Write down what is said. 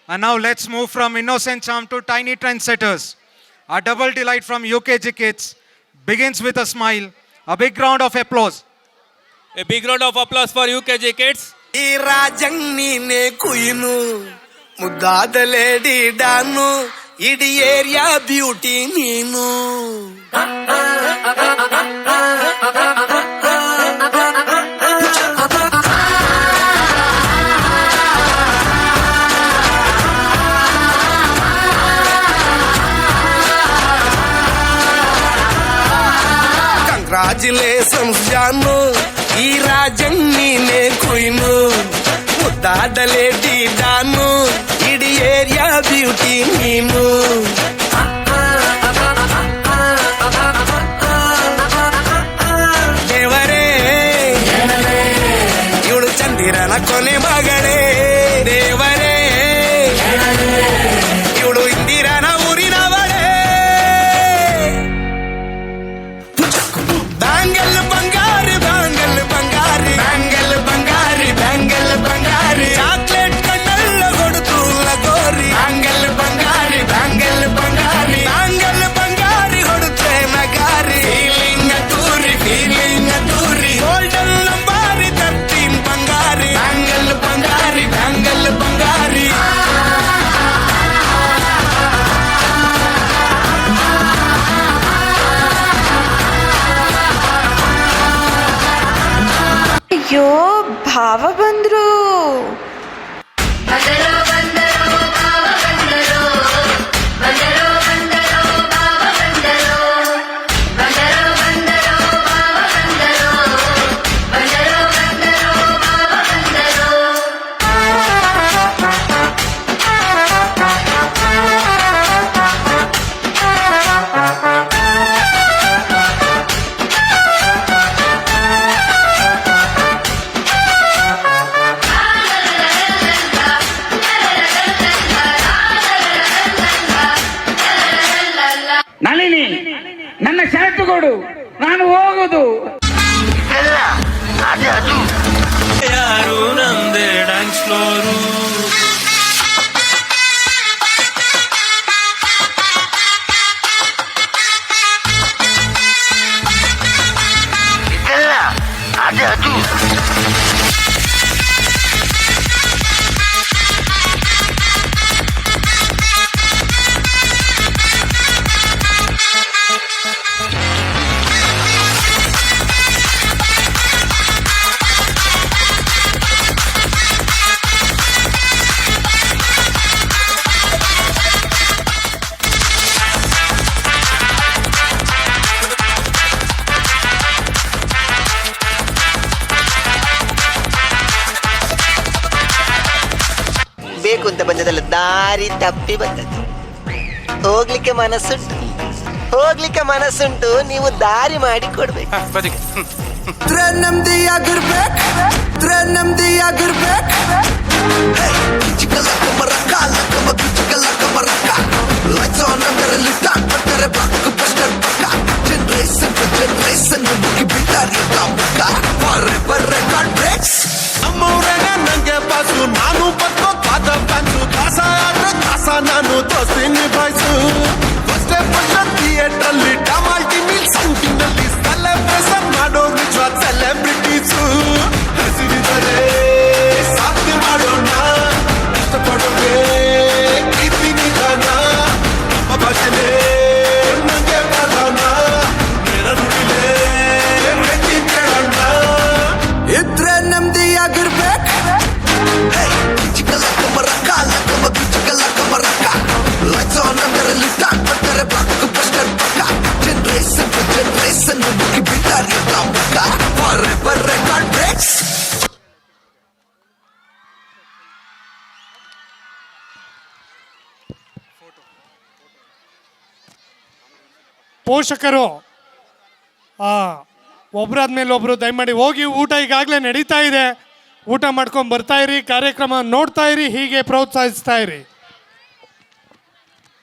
And now let's move from innocent charm to tiny trendsetters. Our double delight from UKG Kids begins with a smile. A big round of applause. A big round of applause for UKG Kids. ಈ ರಾಜಂಗ್ ನೀನೆ ಕುಯ್ನು ಮುದ್ದಾದ lady don ಇಡೀ area beauty ನೀನು congratulations ಜಾನು ಈ ರಾಜಂಗ್ ನೀನೆ ಕುಯ್ನು ಮುದ್ದಾದ lady don ಇಡೀ area beauty ನೀನು ದೇವರೇ ಇವಳು ಚಂದಿರನ ಕೊನೆ ಮಗಳೇ ದೇವರೇ ಇವಳು ಇಂದಿರನ ಊರಿನವಳೇ ಬ್ಯಾಂಗಲ್ ಬಂಗಾರಿ ಬ್ಯಾಂಗಲ್ ಬಂಗಾರಿ ಬ್ಯಾಂಗಲ್ ಬಂಗಾರಿ ಬ್ಯಾಂಗಲ್ ಬಂಗಾರಿ ಚಾಕ್ಲೇಟ್ ಕಣ್ಣಲ್ಲ ಕೊಡುತ್ತು ಲಗೋರಿ ಬ್ಯಾಂಗಲ್ ಬಂಗಾರಿ ಬ್ಯಾಂಗಲ್ ಬಂಗಾರಿ ಬ್ಯಾಂಗಲ್ ಬಂಗಾರಿ ಹೊಡುತ್ತೆ ನಗಾರಿ ಫೀಲಿಂಗ್ ಅದ್ದೂರಿ ಗೋಲ್ಡನ್ ನಂಬಾರಿ 13 ಬಂಗಾರಿ ಬ್ಯಾಂಗಲ್ ಬಂಗಾರಿ ಬ್ಯಾಂಗಲ್ ಬಂಗಾರಿ ಅಯ್ಯೋ ಭಾವ ಬಂದ್ರು. ನಳಿನಿ, ನನ್ನ ಶರ್ಟ್ ಕೊಡು, ನಾನು ಹೋಗುದು. ಯಾರು ನಮ್ದೇ ಡ್ಯಾನ್ಸ್ ಫ್ಲೋರು ಬೇಕು ಅಂತ ಬಂದದಲ್ಲ, ದಾರಿ ತಪ್ಪಿ ಬಂದದ್ದು. ಹೋಗ್ಲಿಕ್ಕೆ ಮನಸ್ಸುಂಟು, ನೀವು ದಾರಿ ಮಾಡಿ ಕೊಡ್ಬೇಕು. ನಮ್ದಿ ಆಗಿರ್ಬೇಕು ನಮ್ಮವ್ರೇನೆ ನಂಗೆ ಬಾಸು, ನಾನು ಬದುಕೋ ಕಾದ ಫ್ಯಾನ್ಸು, ದಾಸ ಆದ್ರೆ ದಾಸ ನಾನು ದೋಸ್ತಿ ನಿಭಾಯಿಸು. ಫಸ್ಟ್ ಥಿಯೇಟರ್ ಅಲ್ಲಿ ಟಮಾಲ್ಟಿ ಮೀಲ್ ಸೌಟಿನಲ್ಲಿ ಸೆಲೆಬ್ರೇಷನ್ ಮಾಡೋ ನಿಜವಾದ ಸೆಲೆಬ್ರಿಟೀಸು. ಹಸಿರಿದರೆ ಸಾಧ್ಯ ಮಾಡೋಣ, ಇಷ್ಟಪಡೋಕೆ ಕೀರ್ತಿ ನಿಧಾನ, ನಮ್ಮ ಭಾಷೆನೇ ನಂಗೆ ಪ್ರಧಾನ, ನೇರ ನುಡಿಲೇ ವ್ಯಕ್ತಿ ಕೇಳೋಣ. ಇದ್ರೆ ನಮ್ದಿ ಆಗಿರ್ಬೇಕು ಪೋಷಕರು ಒಬ್ರಾದ್ಮೇಲೆ ಒಬ್ರು ದಯಮಾಡಿ ಹೋಗಿ, ಊಟ ಈಗಾಗಲೇ ನಡೀತಾ ಇದೆ, ಊಟ ಮಾಡ್ಕೊಂಡು ಬರ್ತಾ ಇರಿ, ಕಾರ್ಯಕ್ರಮ ನೋಡ್ತಾ ಇರಿ, ಹೀಗೆ ಪ್ರೋತ್ಸಾಹಿಸ್ತಾ ಇರಿ.